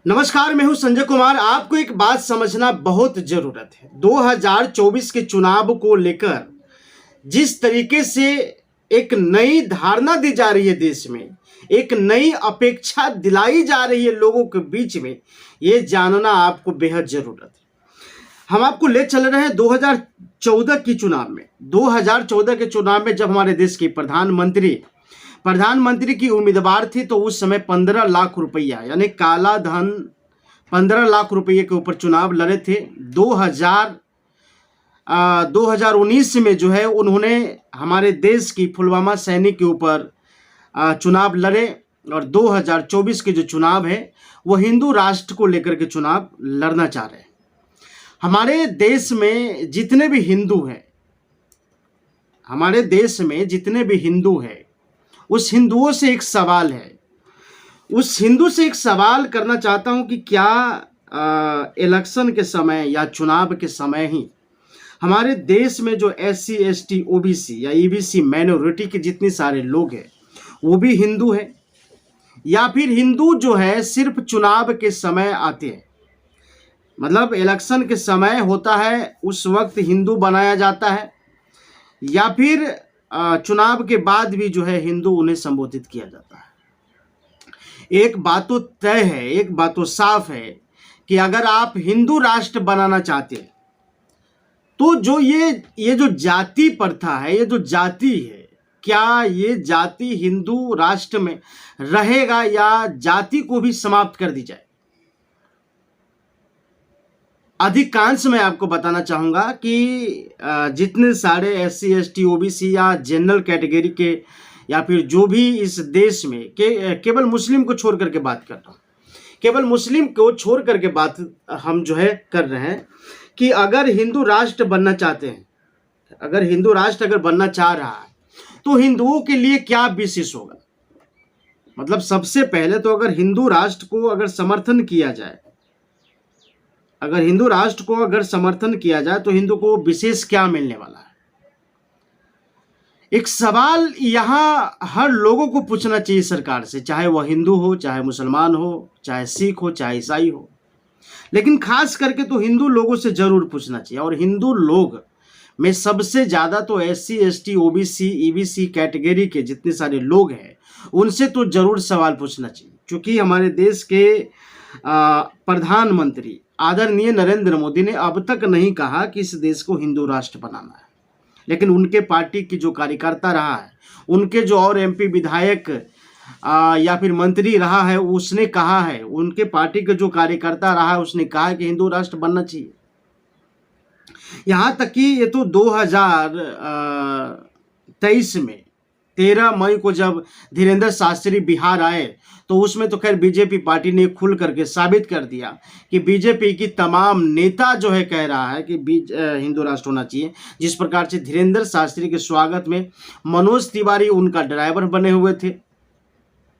नमस्कार, मैं हूं संजय कुमार। आपको एक बात समझना बहुत जरूरत है। 2024 के चुनाव को लेकर जिस तरीके से एक नई धारणा दी जा रही है देश में, एक नई अपेक्षा दिलाई जा रही है लोगों के बीच में, ये जानना आपको बेहद जरूरत है। हम आपको ले चल रहे हैं 2014 की चुनाव में। 2014 के चुनाव में जब हमारे देश की प्रधानमंत्री की उम्मीदवार थी, तो उस समय 15 लाख रुपया यानी काला धन 15 लाख रुपये के ऊपर चुनाव लड़े थे। 2019 में जो है उन्होंने हमारे देश की पुलवामा सैनिक के ऊपर चुनाव लड़े, और 2024 के जो चुनाव है वो हिंदू राष्ट्र को लेकर के चुनाव लड़ना चाह रहे हैं। हमारे देश में जितने भी हिंदू हैं, उस हिंदुओं से एक सवाल है। उस हिंदू से एक सवाल करना चाहता हूं कि क्या इलेक्शन के समय या चुनाव के समय ही हमारे देश में जो SC ST OBC या EBC माइनॉरिटी के जितने सारे लोग हैं वो भी हिंदू हैं, या फिर हिंदू जो है सिर्फ चुनाव के समय आते हैं, मतलब इलेक्शन के समय होता है उस वक्त हिंदू बनाया जाता है, या फिर चुनाव के बाद भी जो है हिंदू उन्हें संबोधित किया जाता है। एक बात तो तय है, एक बात तो साफ है कि अगर आप हिंदू राष्ट्र बनाना चाहते हैं तो जो ये जो जाति प्रथा है, ये जो जाति है, क्या ये जाति हिंदू राष्ट्र में रहेगा या जाति को भी समाप्त कर दी जाए? अधिकांश मैं आपको बताना चाहूँगा कि जितने सारे SC ST OBC या जनरल कैटेगरी के, या फिर जो भी इस देश में केवल मुस्लिम को छोड़ करके बात कर रहा हूँ, केवल मुस्लिम को छोड़ करके बात हम जो है कर रहे हैं कि अगर हिंदू राष्ट्र बनना चाहते हैं, अगर हिंदू राष्ट्र अगर बनना चाह रहा है तो हिंदुओं के लिए क्या विशेष होगा। मतलब सबसे पहले तो अगर हिंदू राष्ट्र को अगर समर्थन किया जाए, अगर हिंदू राष्ट्र को अगर समर्थन किया जाए तो हिंदू को विशेष क्या मिलने वाला है। एक सवाल यहां हर लोगों को पूछना चाहिए सरकार से, चाहे वह हिंदू हो, चाहे मुसलमान हो, चाहे सिख हो, चाहे ईसाई हो, लेकिन खास करके तो हिंदू लोगों से जरूर पूछना चाहिए। और हिंदू लोग में सबसे ज्यादा तो SC ST OBC EBC category के जितने सारे लोग हैं उनसे तो जरूर सवाल पूछना चाहिए, क्योंकि हमारे देश के प्रधानमंत्री आदरणीय नरेंद्र मोदी ने अब तक नहीं कहा कि इस देश को हिंदू राष्ट्र बनाना है, लेकिन उनके पार्टी की जो कार्यकर्ता रहा है, उनके जो और MP विधायक या फिर मंत्री रहा है, उसने कहा है, उनके पार्टी के जो कार्यकर्ता रहा है उसने कहा है कि हिंदू राष्ट्र बनना चाहिए। यहाँ तक कि ये तो 2023 में 13 मई को जब धीरेन्द्र शास्त्री बिहार आए तो उसमें तो खैर बीजेपी पार्टी ने खुल करके साबित कर दिया कि बीजेपी की तमाम नेता जो है कह रहा है कि हिंदू राष्ट्र होना चाहिए। जिस प्रकार से धीरेन्द्र शास्त्री के स्वागत में मनोज तिवारी उनका ड्राइवर बने हुए थे,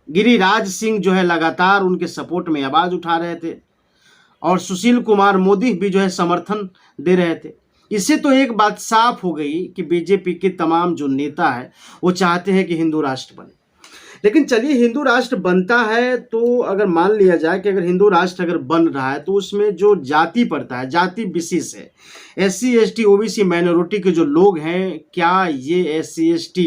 गिरिराज सिंह जो है लगातार उनके सपोर्ट में आवाज उठा रहे थे, और सुशील कुमार मोदी भी जो है समर्थन दे रहे थे। इससे तो एक बात साफ हो गई कि बीजेपी के तमाम जो नेता है वो चाहते हैं कि हिंदू राष्ट्र बने। लेकिन चलिए, हिंदू राष्ट्र बनता है तो अगर मान लिया जाए कि अगर हिंदू राष्ट्र अगर बन रहा है तो उसमें जो जाति पड़ता है, जाति विशेष है, SC ST OBC माइनॉरिटी के जो लोग हैं, क्या ये SC ST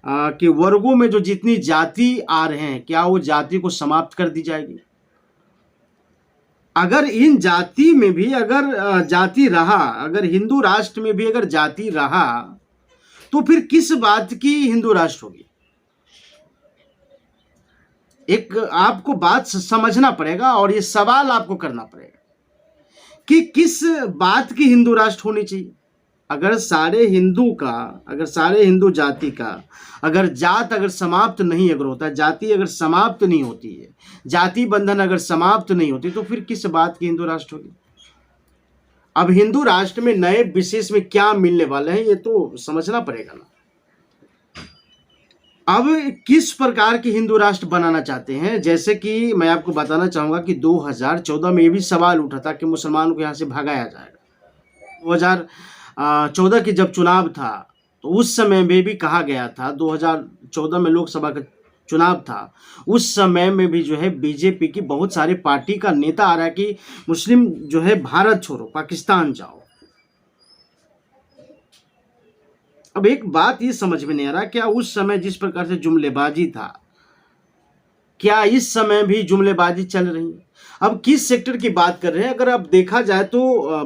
के वर्गों में जो जितनी जाति आ रहे हैं, क्या वो जाति को समाप्त कर दी जाएगी? अगर इन जाति में भी अगर जाति रहा, अगर हिंदू राष्ट्र में भी अगर जाति रहा, तो फिर किस बात की हिंदू राष्ट्र होगी? एक आपको बात समझना पड़ेगा और ये सवाल आपको करना पड़ेगा कि किस बात की हिंदू राष्ट्र होनी चाहिए। अगर सारे हिंदू जाति का अगर जात अगर समाप्त नहीं अगर होता है, जाति अगर समाप्त नहीं होती है, जाति बंधन अगर समाप्त नहीं होती, तो फिर किस बात की हिंदू राष्ट्र होगी? अब हिंदू राष्ट्र में नए विशेष में क्या मिलने वाले हैं ये तो समझना पड़ेगा ना। अब किस प्रकार की हिंदू राष्ट्र बनाना चाहते हैं, जैसे कि मैं आपको बताना चाहूंगा कि 2014 में ये भी सवाल उठा था कि मुसलमानों को यहाँ से भगाया जाएगा। 2014 की जब चुनाव था तो उस समय में भी कहा गया था, 2014 में लोकसभा का चुनाव था, उस समय में भी जो है बीजेपी की बहुत सारी पार्टी का नेता आ रहा है कि मुस्लिम जो है भारत छोड़ो, पाकिस्तान जाओ। अब एक बात ये समझ में नहीं आ रहा, क्या उस समय जिस प्रकार से जुमलेबाजी था, क्या इस समय भी जुमलेबाजी चल रही है? अब किस सेक्टर की बात कर रहे हैं? अगर अब देखा जाए तो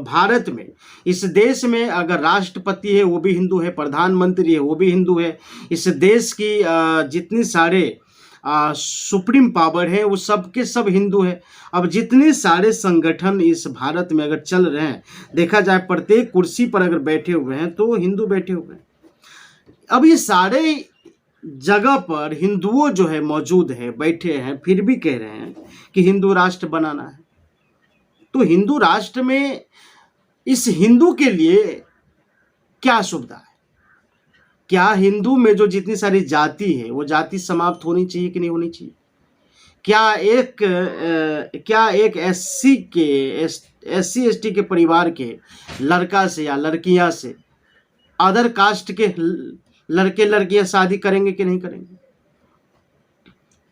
भारत में, इस देश में अगर राष्ट्रपति है वो भी हिंदू है, प्रधानमंत्री है वो भी हिंदू है, इस देश की जितनी सारे सुप्रीम पावर है वो सब के सब हिंदू है। अब जितने सारे संगठन इस भारत में अगर चल रहे हैं, देखा जाए प्रत्येक कुर्सी पर अगर बैठे हुए हैं तो हिंदू बैठे हुए हैं। अब ये सारे जगह पर हिंदुओं जो है मौजूद है, बैठे हैं, फिर भी कह रहे हैं कि हिंदू राष्ट्र बनाना है। तो हिंदू राष्ट्र में इस हिंदू के लिए क्या सुविधा है? क्या हिंदू में जो जितनी सारी जाति है वो जाति समाप्त होनी चाहिए कि नहीं होनी चाहिए? क्या एक एससी एसटी के परिवार के लड़का से या लड़कियां से अदर कास्ट के लड़के लड़कियां शादी करेंगे कि नहीं करेंगे?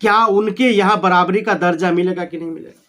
क्या उनके यहाँ बराबरी का दर्जा मिलेगा कि नहीं मिलेगा?